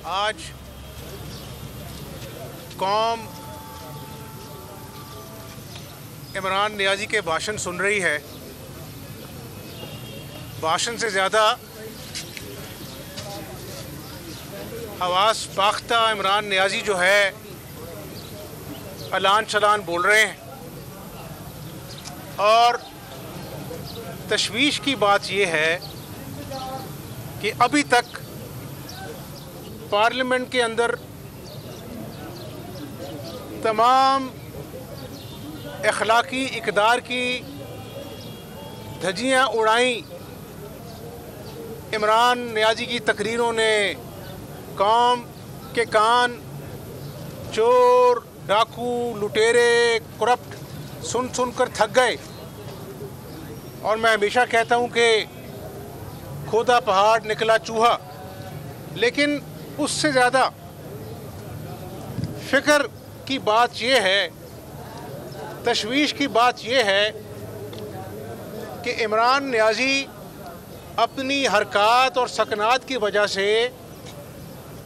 आज कौम इमरान नियाज़ी के भाषण सुन रही है। भाषण से ज़्यादा हवास बाख्ता इमरान नियाज़ी जो है अलान चलान बोल रहे हैं। और तशवीश की बात यह है कि अभी तक पार्लियामेंट के अंदर तमाम अखलाकी इक़दार की धज्जियाँ उड़ाई इमरान नियाज़ी की तकरीरों ने कौम के कान चोर, डाकू, लुटेरे, करप्ट सुन कर थक गए। और मैं हमेशा कहता हूँ कि खोदा पहाड़ निकला चूहा, लेकिन उससे ज़्यादा फ़िक्र की बात यह है, तशवीश की बात यह है कि इमरान नियाज़ी अपनी हरकत और सकनात की वजह से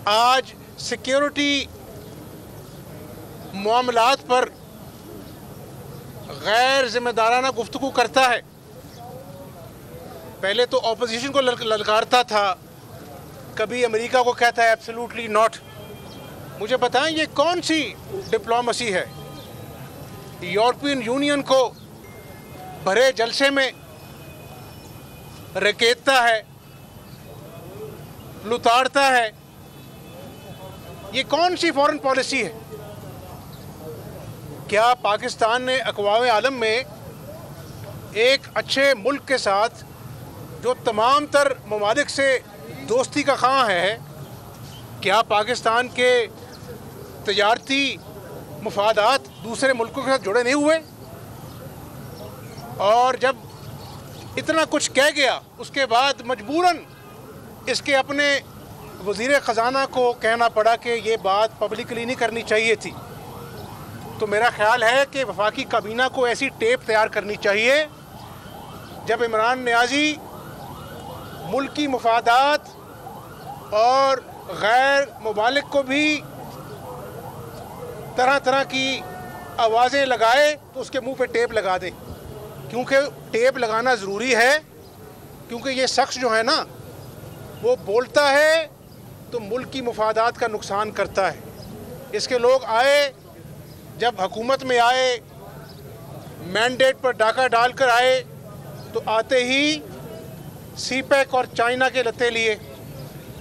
आज सिक्योरिटी मामलात पर गैर ज़िम्मेदाराना गुफ्तगू करता है। पहले तो ऑपोजिशन को ललकारता था, कभी अमेरिका को कहता है एब्सोल्युटली नॉट। मुझे बताएं ये कौन सी डिप्लोमेसी है? यूरोपियन यूनियन को भरे जलसे में रकेतता है, लुताड़ता है। ये कौन सी फॉरेन पॉलिसी है? क्या पाकिस्तान ने अक़वाम आलम में एक अच्छे मुल्क के साथ जो तमाम तर ममालिक से दोस्ती का ख़ां है, क्या पाकिस्तान के तजारती मुफादात दूसरे मुल्कों के साथ जुड़े नहीं हुए? और जब इतना कुछ कह गया उसके बाद मजबूरन इसके अपने वज़ीर ख़जाना को कहना पड़ा कि ये बात पब्लिकली नहीं करनी चाहिए थी। तो मेरा ख़्याल है कि वफाकी काबीना को ऐसी टेप तैयार करनी चाहिए जब इमरान नियाज़ी मुल्की मुफादात और गैर मुमालिक को भी तरह तरह की आवाज़ें लगाए तो उसके मुंह पे टेप लगा दे, क्योंकि टेप लगाना ज़रूरी है। क्योंकि ये शख्स जो है ना, वो बोलता है तो मुल्क की मुफादात का नुकसान करता है। इसके लोग आए, जब हुकूमत में आए, मैंडेट पर डाका डाल कर आए, तो आते ही सीपैक और चाइना के लत्ते लिए,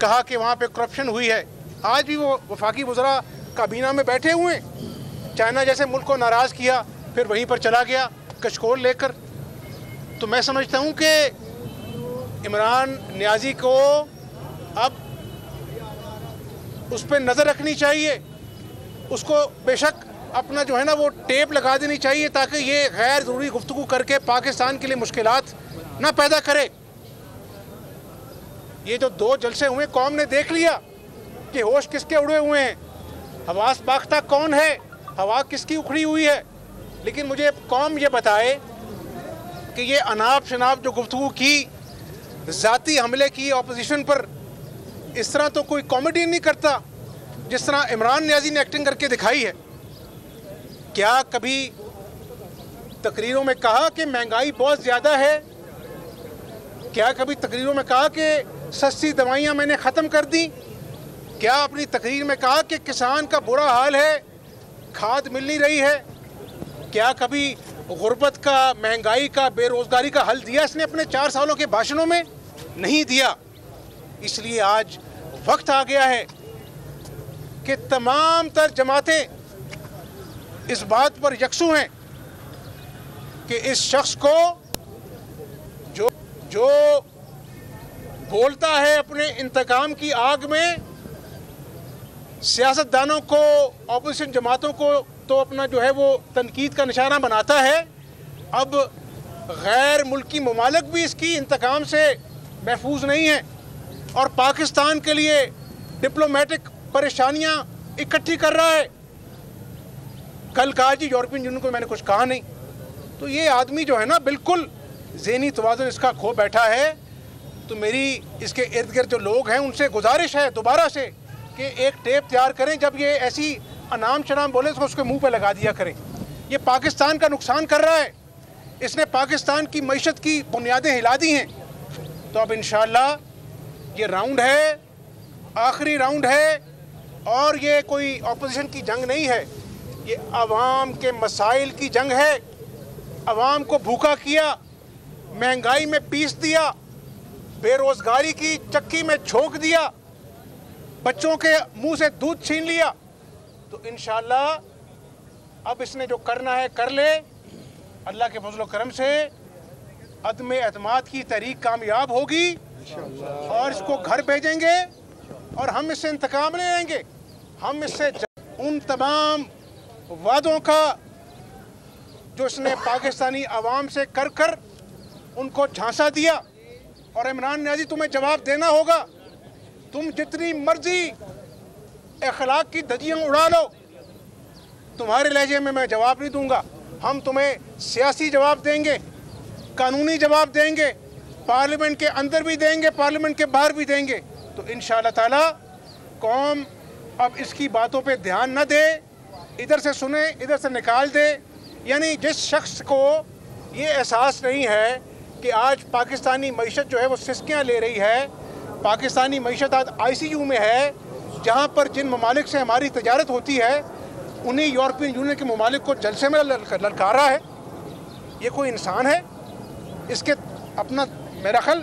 कहा कि वहाँ पे करप्शन हुई है। आज भी वो वफाकी वज़रा काबीना में बैठे हुए हैं। चाइना जैसे मुल्क को नाराज़ किया, फिर वहीं पर चला गया कचकोल लेकर। तो मैं समझता हूँ कि इमरान नियाज़ी को अब उस पर नज़र रखनी चाहिए। उसको बेशक अपना जो है ना वो टेप लगा देनी चाहिए, ताकि ये गैर ज़रूरी गुफ्तगू करके पाकिस्तान के लिए मुश्किलात ना पैदा करे। ये जो 2 जलसे हुए, कौम ने देख लिया कि होश किसके उड़े हुए हैं, हवास बाख्ता कौन है, हवा किसकी उखड़ी हुई है। लेकिन मुझे कौम ये बताए कि ये अनाप शनाप जो गुफ्तगू की, ज़ाती हमले की ऑपोजिशन पर, इस तरह तो कोई कॉमेडी नहीं करता जिस तरह इमरान नियाज़ी ने एक्टिंग करके दिखाई है। क्या कभी तकरीरों में कहा कि महंगाई बहुत ज़्यादा है? क्या कभी तकरीरों में कहा कि सस्ती दवाइयाँ मैंने ख़त्म कर दी? क्या अपनी तकरीर में कहा कि किसान का बुरा हाल है, खाद मिल नहीं रही है? क्या कभी गुर्बत का, महंगाई का, बेरोज़गारी का हल दिया इसने अपने 4 सालों के भाषणों में? नहीं दिया। इसलिए आज वक्त आ गया है कि तमाम तर जमातें इस बात पर यकसू हैं कि इस शख्स को जो बोलता है अपने इंतकाम की आग में, सियासतदानों को, ऑपोजिशन जमातों को तो अपना जो है वो तनकीद का निशाना बनाता है, अब गैर मुल्की ममालिक भी इसकी इंतकाम से महफूज नहीं है और पाकिस्तान के लिए डिप्लोमेटिक परेशानियां इकट्ठी कर रहा है। कल कहा जी यूरोपियन यूनियन को मैंने कुछ कहा नहीं। तो ये आदमी जो है ना बिल्कुल ज़हनी तवाज़ुन इसका खो बैठा है। तो मेरी इसके इर्द गिर्द जो लोग हैं उनसे गुजारिश है दोबारा से कि एक टेप तैयार करें, जब ये ऐसी अनाम शनाम बोले तो उसके मुंह पे लगा दिया करें। ये पाकिस्तान का नुकसान कर रहा है, इसने पाकिस्तान की मईशत की बुनियादें हिला दी हैं। तो अब इंशाअल्लाह ये राउंड है, आखिरी राउंड है, और ये कोई ऑपोजिशन की जंग नहीं है, ये अवाम के मसाइल की जंग है। अवाम को भूखा किया, महंगाई में पीस दिया, बेरोजगारी की चक्की में झोंक दिया, बच्चों के मुंह से दूध छीन लिया। तो इंशाअल्लाह अब इसने जो करना है कर ले। अल्लाह के फजल करम से अदम एतमाद की तहरीक कामयाब होगी और इसको घर भेजेंगे और हम इससे इंतकाम ले लेंगे। हम इससे उन तमाम वादों का जो इसने पाकिस्तानी अवाम से कर कर उनको झांसा दिया, और इमरान नियाज़ी तुम्हें जवाब देना होगा। तुम जितनी मर्जी अखलाक की धज्जियाँ उड़ा लो, तुम्हारे लहजे में मैं जवाब नहीं दूंगा। हम तुम्हें सियासी जवाब देंगे, कानूनी जवाब देंगे, पार्लियामेंट के अंदर भी देंगे, पार्लियामेंट के बाहर भी देंगे। तो इंशाअल्लाह ताला कौम अब इसकी बातों पे ध्यान न दे, इधर से सुने इधर से निकाल दे। यानी जिस शख्स को ये एहसास नहीं है कि आज पाकिस्तानी मईशत जो है वो सिसकियाँ ले रही है, पाकिस्तानी मईशत आज ICU में है, जहाँ पर जिन ममालिक से हमारी तजारत होती है उन्हीं यूरोपियन यूनियन के ममालिक को जलसे में ललकारा है। ये कोई इंसान है? इसके अपना मेरा ख्याल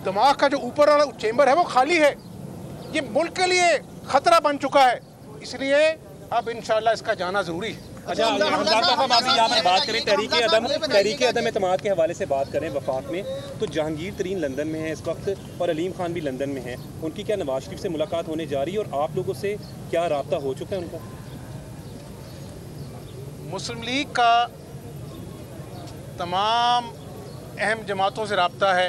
दिमाग का जो ऊपर वाला चेंबर है वो खाली है। ये मुल्क के लिए ख़तरा बन चुका है, इसलिए अब इंशाअल्लाह इसका जाना ज़रूरी है। अच्छा, हम अभी यहाँ पर बात करें तहरीक अदम एतमाद के हवाले से बात करें वफाक में, तो जहांगीर तरीन लंदन में है इस वक्त और अलीम खान भी लंदन में है। उनकी क्या नवाज शरीफ से मुलाकात होने जा रही है और आप लोगों से क्या राब्ता हो चुका है उनका? मुस्लिम लीग का तमाम अहम जमातों से राब्ता है,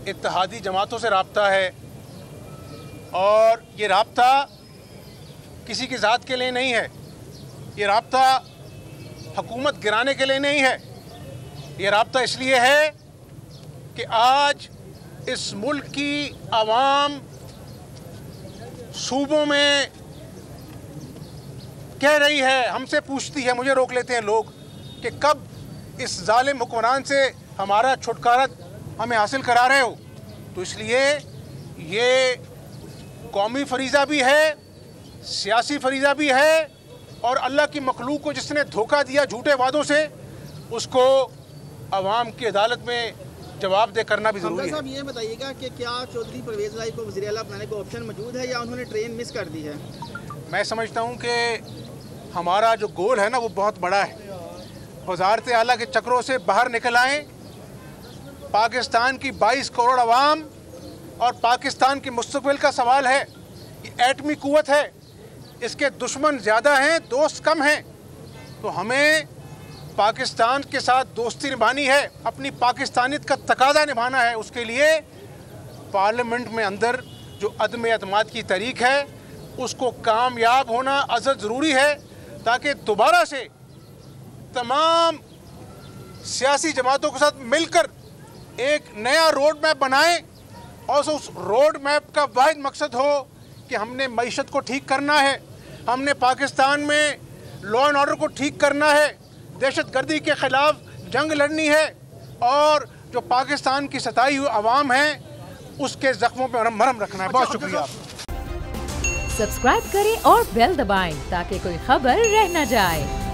इत्तेहादी जमातों से राब्ता है, और ये राब्ता किसी की ज़ात के लिए नहीं है, ये राब्ता हुकूमत गिराने के लिए नहीं है। ये राब्ता इसलिए है कि आज इस मुल्क की आवाम सूबों में कह रही है, हमसे पूछती है, मुझे रोक लेते हैं लोग कि कब इस जालिम हुक्मरान से हमारा छुटकारा हमें हासिल करा रहे हो। तो इसलिए ये कौमी फरीज़ा भी है, सियासी फरीज़ा भी है, और अल्लाह की मखलूक को जिसने धोखा दिया झूठे वादों से, उसको अवाम की अदालत में जवाब दे करना भी ज़रूरी है। साहब ये बताइएगा कि क्या चौधरी परवेज़ लाई को वज़ीर आला बनाने का ऑप्शन मौजूद है या उन्होंने ट्रेन मिस कर दी है? मैं समझता हूँ कि हमारा जो गोल है ना वो बहुत बड़ा है। वज़ारत आला के चक्रों से बाहर निकल आएँ, पाकिस्तान की 22 करोड़ अवाम और पाकिस्तान के मुस्तक़बिल का सवाल है। ये एटमी कुव्वत है, इसके दुश्मन ज़्यादा हैं, दोस्त कम हैं। तो हमें पाकिस्तान के साथ दोस्ती निभानी है, अपनी पाकिस्तानियत का तकाज़ा निभाना है। उसके लिए पार्लियामेंट में अंदर जो अदम एतमाद की तहरीक है उसको कामयाब होना अज़द ज़रूरी है, ताकि दोबारा से तमाम सियासी जमातों के साथ मिलकर एक नया रोड मैप बनाएं, और उस रोड मैप का वाहिद मकसद हो कि हमने मईशत को ठीक करना है, हमने पाकिस्तान में लॉ एंड ऑर्डर को ठीक करना है, दहशतगर्दी के ख़िलाफ़ जंग लड़नी है, और जो पाकिस्तान की सताई हुई आवाम है उसके ज़ख्मों पर मरहम रखना है। बहुत शुक्रिया। सब्सक्राइब करें और बेल दबाएं ताकि कोई खबर रह न जाए।